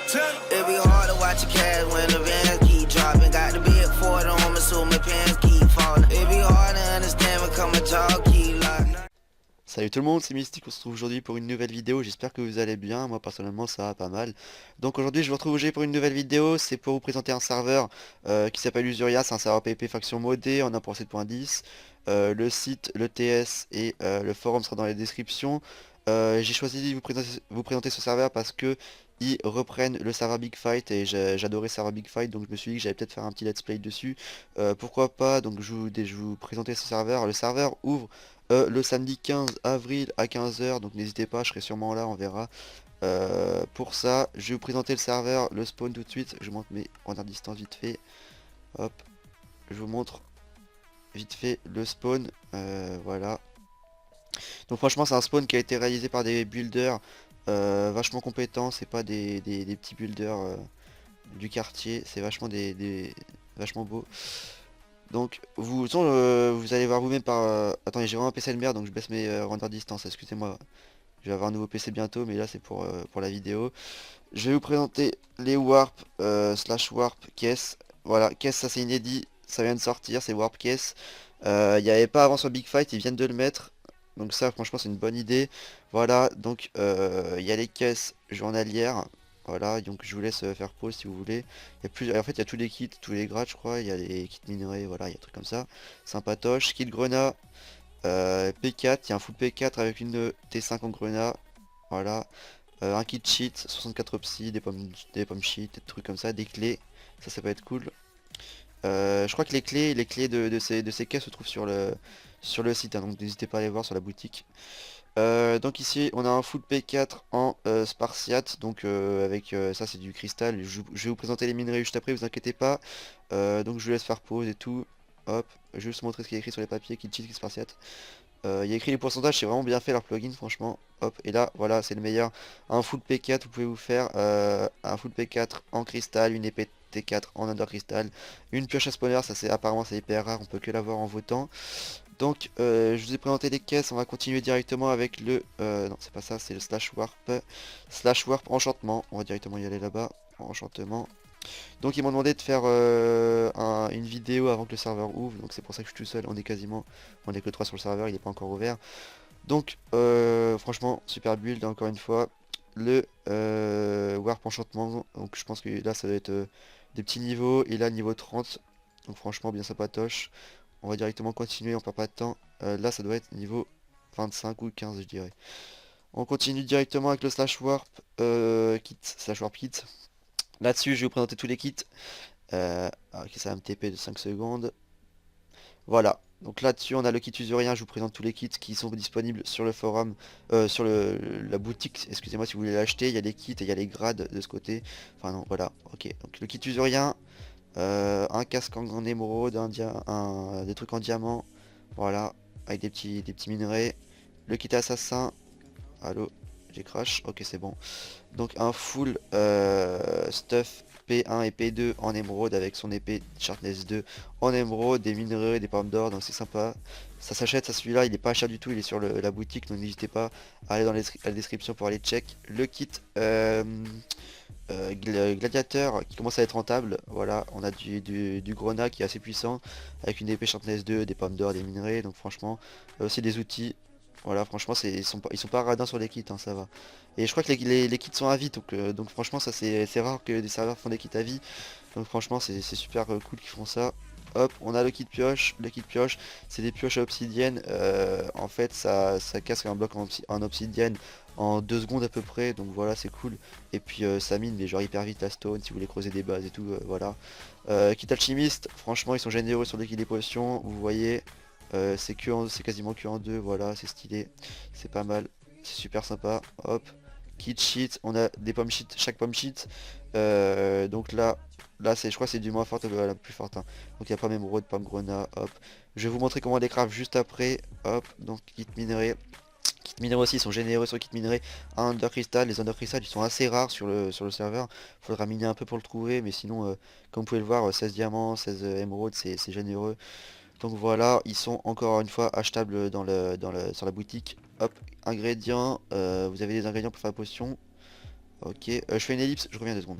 It be hard to watch your cash when the bands keep dropping. Got the big Ford on me, so my pants keep falling. It be hard to understand when come a jaw keep locking. Salut tout le monde, c'est Mystique, on se retrouve aujourd'hui pour une nouvelle vidéo, j'espère que vous allez bien, moi personnellement ça va pas mal. Donc aujourd'hui je vous retrouve aujourd'hui pour une nouvelle vidéo, c'est pour vous présenter un serveur qui s'appelle Usuria, c'est un serveur PvP faction modé en 1.7.10. Le site, le TS et le forum sera dans les descriptions. J'ai choisi de vous présenter ce serveur parce que ils reprennent le serveur Big Fight et j'adorais le serveur Big Fight, donc je me suis dit que j'allais peut-être faire un petit let's play dessus. Pourquoi pas, donc je vous présentais ce serveur. Le serveur ouvre le samedi 15 avril à 15 h, donc n'hésitez pas, je serai sûrement là, on verra. Pour ça, je vais vous présenter le serveur, le spawn tout de suite. Je vous montre mes renards distance vite fait. Hop, je vous montre vite fait le spawn. Voilà. Donc franchement, c'est un spawn qui a été réalisé par des builders vachement compétents. C'est pas des petits builders du quartier. C'est vachement vachement beau. Donc vous allez voir vous-même par... Attendez, j'ai vraiment un PC de merde, donc je baisse mes rendeurs distance, excusez-moi. Je vais avoir un nouveau PC bientôt, mais là c'est pour la vidéo. Je vais vous présenter les warp slash warp caisse. Voilà, caisse, ça c'est inédit, ça vient de sortir, c'est warp caisse. Il n'y avait pas avant sur Big Fight, ils viennent de le mettre. Donc ça franchement c'est une bonne idée. Voilà, donc il y a les caisses journalières. Voilà, donc je vous laisse faire pause si vous voulez. Il y a plus, en fait il y a tous les kits, tous les grades je crois. Il y a les kits minerais, voilà, il y a des trucs comme ça. Sympatoche, kit grenat, P4, il y a un full P4 avec une T5 en grenat. Voilà. Un kit cheat, 64 psy, des pommes cheat, des trucs comme ça, des clés. Ça peut être cool. Je crois que les clés de ces caisses se trouvent sur le site, hein, donc n'hésitez pas à aller voir sur la boutique. Donc ici on a un full P4 en spartiate, donc avec ça c'est du cristal. Je vais vous présenter les minerais juste après, vous inquiétez pas. Donc je vous laisse faire pause et tout. Hop, je vais juste montrer ce qu'il y a écrit sur les papiers, qui cheat, qui spartiate. Il y a écrit les pourcentages, c'est vraiment bien fait leur plugin franchement. Hop, et là voilà c'est le meilleur. Un full P4 vous pouvez vous faire un full P4 en cristal, une épée T4 en under cristal, une pioche à spawner, ça c'est apparemment c'est hyper rare, on peut que l'avoir en votant. Donc je vous ai présenté les caisses, on va continuer directement avec le... non c'est pas ça, c'est le slash warp. Slash warp enchantement, on va directement y aller là-bas, enchantement. Donc ils m'ont demandé de faire une vidéo avant que le serveur ouvre, donc c'est pour ça que je suis tout seul, on est que 3 sur le serveur, il n'est pas encore ouvert. Donc franchement, super build encore une fois. Le warp enchantement, donc je pense que là ça doit être des petits niveaux, et là niveau 30, donc franchement bien sympatoche. On va directement continuer, on perd pas de temps. Là ça doit être niveau 25 ou 15 je dirais. On continue directement avec le slash warp kit, slash warp kit. Là-dessus, je vais vous présenter tous les kits. Ok, ça va me TP de 5 secondes. Voilà. Donc là-dessus, on a le kit usurien. Je vous présente tous les kits qui sont disponibles sur le forum, sur la boutique. Excusez-moi si vous voulez l'acheter. Il y a les kits et il y a les grades de ce côté. Enfin non, voilà. Ok. Donc le kit usurien, un casque en émeraude, des trucs en diamant. Voilà. Avec des petits minerais. Le kit assassin. Allô, j'ai crash. Ok, c'est bon. Donc un full stuff P1 et P2 en émeraude avec son épée Sharpness 2 en émeraude, des minerais, des pommes d'or, donc c'est sympa. Ça s'achète, ça celui-là, il est pas cher du tout, il est sur la boutique, donc n'hésitez pas à aller dans la description pour aller check. Le kit gladiateur qui commence à être rentable, voilà, on a du grenat qui est assez puissant, avec une épée Sharpness 2, des pommes d'or, des minerais, donc franchement, aussi des outils. Voilà, franchement, ils sont pas radins sur les kits, hein, ça va. Et je crois que les kits sont à vie, donc franchement, ça c'est rare que des serveurs font des kits à vie. Donc franchement, c'est super cool qu'ils font ça. Hop, on a le kit pioche. Le kit pioche, c'est des pioches à obsidienne. En fait, ça casse un bloc en obsidienne en 2 secondes à peu près. Donc voilà, c'est cool. Et puis ça mine, mais genre hyper vite la stone si vous voulez creuser des bases et tout. Voilà. Kit alchimiste, franchement, ils sont généreux sur les potions. Vous voyez. C'est quasiment que en deux, voilà, c'est stylé, c'est pas mal, c'est super sympa. Hop, kit sheet, on a des pommes sheet, chaque pomme sheet. Donc là c'est, je crois que c'est du moins forte à la plus forte, hein. Donc il y a pomme émeraude, pomme grenat. Hop, je vais vous montrer comment on les craft juste après. Hop, donc kit minerai. Kit minerai aussi, ils sont généreux sur le kit minerai. Un under crystal, les under crystal ils sont assez rares sur le serveur. Faudra miner un peu pour le trouver, mais sinon comme vous pouvez le voir, 16 diamants, 16 émeraudes, c'est généreux. Donc voilà, ils sont encore une fois achetables sur la boutique. Hop, ingrédients, vous avez des ingrédients pour faire la potion. Ok, je fais une ellipse, je reviens 2 secondes.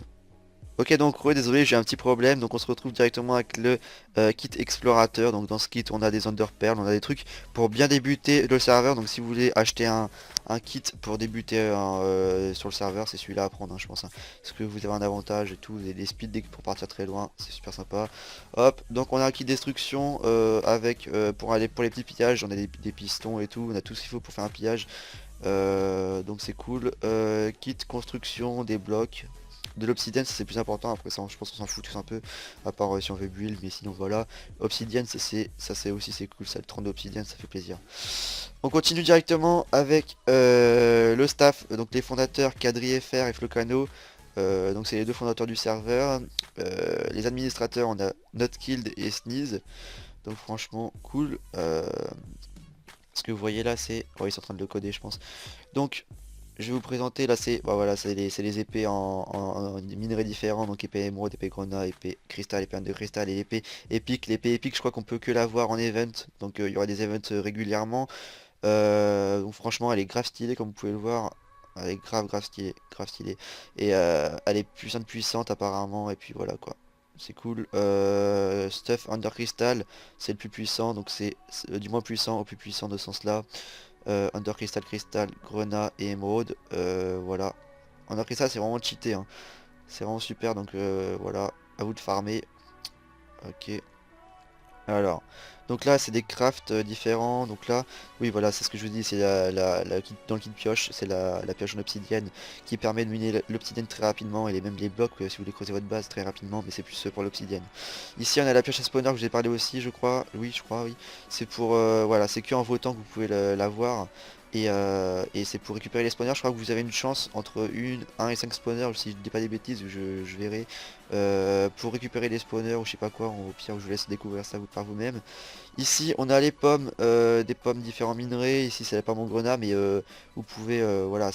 Ok, donc désolé, j'ai un petit problème. Donc on se retrouve directement avec le kit explorateur. Donc dans ce kit on a des underpearls, on a des trucs pour bien débuter le serveur. Donc si vous voulez acheter un kit pour débuter sur le serveur, c'est celui-là à prendre, hein, je pense, hein. Parce que vous avez un avantage et tout, vous avez des speed decks pour partir très loin, c'est super sympa. Hop, donc on a un kit destruction avec pour aller pour les petits pillages, on a des pistons et tout, on a tout ce qu'il faut pour faire un pillage. Donc c'est cool. Kit construction, des blocs. De l'obsidienne, ça c'est plus important. Après ça, je pense qu'on s'en fout tous un peu, à part si on veut build, mais sinon voilà. Obsidienne, ça c'est aussi c'est cool, ça, le 30 d'obsidienne, ça fait plaisir. On continue directement avec le staff, donc les fondateurs Kadri FR et Flocano. Donc c'est les 2 fondateurs du serveur. Les administrateurs, on a Notkilled et Sneeze. Donc franchement cool. Ce que vous voyez là, c'est... Oh, ils sont en train de le coder, je pense. Donc je vais vous présenter, là c'est bah voilà, c'est les épées en minerais différents, donc épée émeraude, épée grenat, épée cristal, épée de cristal et épée épique. L'épée épique, je crois qu'on peut que l'avoir en event, donc il y aura des events régulièrement. Donc franchement elle est grave stylée comme vous pouvez le voir, elle est grave stylée, grave stylée. Et elle est puissante apparemment, et puis voilà quoi. C'est cool. Stuff Under Crystal, c'est le plus puissant, donc c'est du moins puissant au plus puissant de ce sens là. Under Crystal, Cristal, Grenat et Émeraude. Voilà. Under Crystal c'est vraiment cheaté, hein. C'est vraiment super, donc voilà. À vous de farmer. Ok. Alors. Donc là c'est des crafts différents. Donc là, oui voilà, c'est ce que je vous dis, c'est dans le kit pioche, c'est la pioche en obsidienne qui permet de miner l'obsidienne très rapidement, et même les blocs si vous voulez creuser votre base très rapidement, mais c'est plus pour l'obsidienne. Ici on a la pioche à spawner que je vous ai parlé aussi, je crois. Oui, je crois, oui. C'est pour voilà, c'est que en votant que vous pouvez l'avoir. Et c'est pour récupérer les spawners. Je crois que vous avez une chance entre 1 et 5 spawners, si je dis pas des bêtises, je verrai. Pour récupérer les spawners ou je sais pas quoi, au pire je vous laisse découvrir ça par vous-même. Ici on a les pommes, des pommes différents minerais. Ici c'est la pomme en grenat, mais vous pouvez, voilà,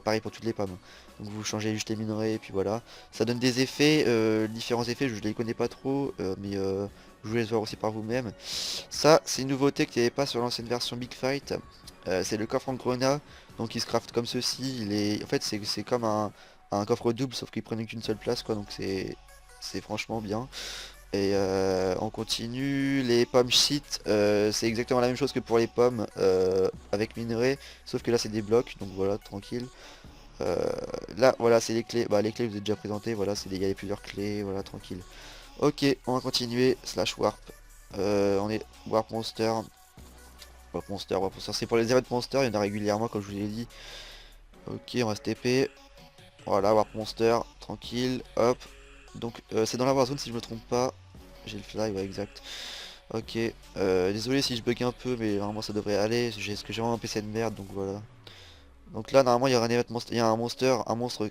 pareil pour toutes les pommes. Donc vous changez juste les minerais et puis voilà. Ça donne des effets, différents effets, je les connais pas trop, mais je vous laisse voir aussi par vous-même. Ça c'est une nouveauté qu'il n'y avait pas sur l'ancienne version Big Fight. C'est le coffre en grenat, donc il se craft comme ceci. En fait c'est comme un coffre double, sauf qu'il prenait qu'une seule place quoi, donc c'est franchement bien. Et on continue, les pommes shit, c'est exactement la même chose que pour les pommes avec minerais, sauf que là c'est des blocs, donc voilà, tranquille. Euh, Là voilà, c'est les clés, bah les clés je vous ai déjà présenté, voilà, il y a plusieurs clés, voilà, tranquille. Ok, on va continuer, slash warp. On est warp monster. Warp monster, c'est pour les event monster, il y en a régulièrement comme je vous l'ai dit. Ok, on va se TP. Voilà, warp monster, tranquille, hop. Donc c'est dans la warzone si je me trompe pas. J'ai le fly, ouais, exact. Ok, désolé si je bug un peu, mais normalement ça devrait aller. Parce que j'ai vraiment un PC de merde, donc voilà. Donc là normalement il y aura un event monster, il y a un monstre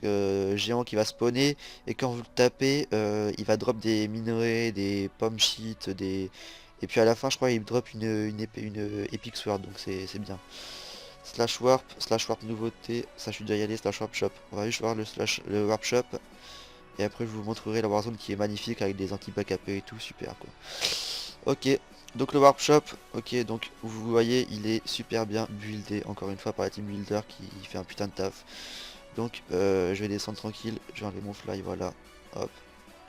géant qui va spawner, et quand vous le tapez, il va drop des minerais, des pommes shit, et puis à la fin je crois il drop une epic sword, donc c'est bien. Slash warp nouveauté, ça je suis déjà y aller, slash warp shop. On va juste voir le warp shop. Et après je vous montrerai la warzone qui est magnifique avec des anti-back AP et tout, super quoi. Ok, donc le warp shop, ok, donc vous voyez il est super bien buildé encore une fois par la team builder qui fait un putain de taf. Donc je vais descendre tranquille, je vais enlever mon fly, voilà, hop.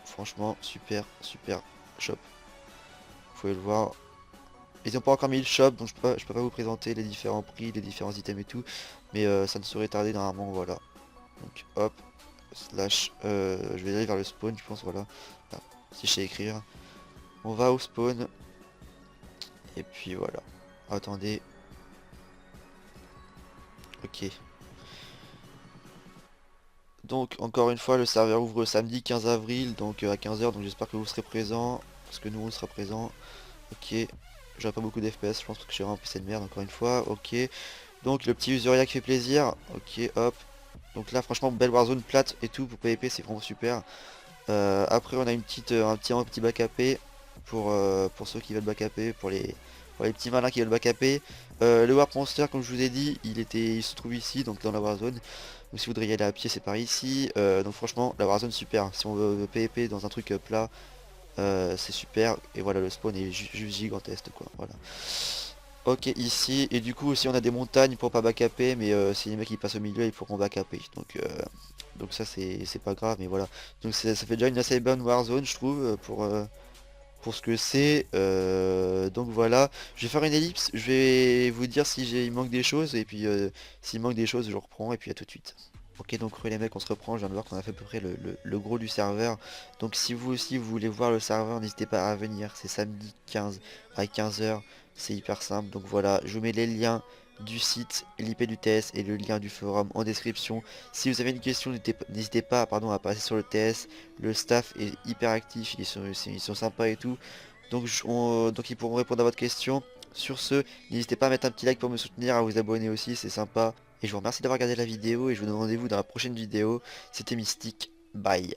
Franchement super shop. Vous pouvez le voir. Ils n'ont pas encore mis le shop, donc je peux pas vous présenter les différents prix, les différents items et tout. Mais ça ne saurait tarder normalement, voilà. Donc hop, slash, je vais aller vers le spawn, je pense, voilà. Ah, si je sais écrire. On va au spawn. Et puis voilà. Attendez. Ok. Donc encore une fois, le serveur ouvre samedi 15 avril, donc à 15 h, donc j'espère que vous serez présents. Parce que nous on sera présents. Ok. J'aurai pas beaucoup d'FPS, je pense, parce que j'ai vraiment un PC de merde encore une fois. Ok. Donc le petit Usuria qui fait plaisir. Ok, hop. Donc là franchement belle warzone plate et tout pour PvP, c'est vraiment super. Après on a un petit back AP pour ceux qui veulent back AP, pour les petits malins qui veulent back AP. Le Warp Monster comme je vous ai dit, il se trouve ici, donc dans la warzone. Donc si vous voudriez aller à pied c'est par ici. Donc franchement la warzone super, si on veut PvP dans un truc plat, c'est super. Et voilà, le spawn est juste gigantesque quoi, voilà. Ok, ici, et du coup aussi on a des montagnes pour pas backuper, mais si les mecs ils passent au milieu ils pourront backuper. Donc ça c'est pas grave, mais voilà. Donc ça fait déjà une assez bonne Warzone je trouve pour ce que c'est. Donc voilà, je vais faire une ellipse, je vais vous dire si il manque des choses, et puis s'il manque des choses je reprends, et puis à tout de suite. Ok, donc les mecs, on se reprend, je viens de voir qu'on a fait à peu près le gros du serveur. Donc si vous aussi vous voulez voir le serveur, n'hésitez pas à venir, c'est samedi 15 à 15 h, c'est hyper simple. Donc voilà, je vous mets les liens du site, l'IP du TS et le lien du forum en description. Si vous avez une question, n'hésitez pas pardon, à passer sur le TS, le staff est hyper actif, ils sont sympas et tout. Donc ils pourront répondre à votre question. Sur ce, n'hésitez pas à mettre un petit like pour me soutenir, à vous abonner aussi, c'est sympa. Et je vous remercie d'avoir regardé la vidéo et je vous donne rendez-vous dans la prochaine vidéo. C'était Mystique, bye.